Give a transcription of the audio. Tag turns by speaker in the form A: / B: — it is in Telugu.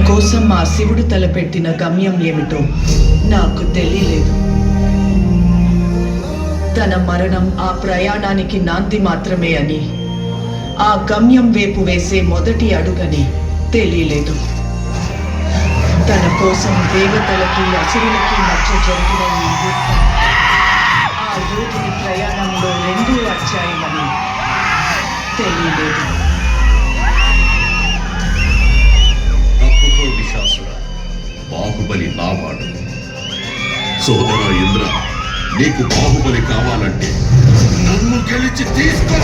A: కోసం ఆ శివుడు తలపెట్టిన గమ్యం ఏమిటో నాకు తెలియలేదు. తన మరణం ఆ ప్రయాణానికి నాంది మాత్రమే అని, ఆ గమ్యం వైపు వేసే మొదటి అడుగని తెలియలేదు. తన కోసం దేవతలకి అసురులకి మధ్య జరిగిన ఈ యుద్ధం ఆ యోధుని ప్రయాణంలో రెండో అధ్యాయమని తెలియలేదు.
B: తప్పుకో విశాసుడ, బాహుబలి నావాడు. సోదర ఇంద్ర, నీకు బాహుబలి కావాలంటే నన్ను గెలిచి తీసుకో.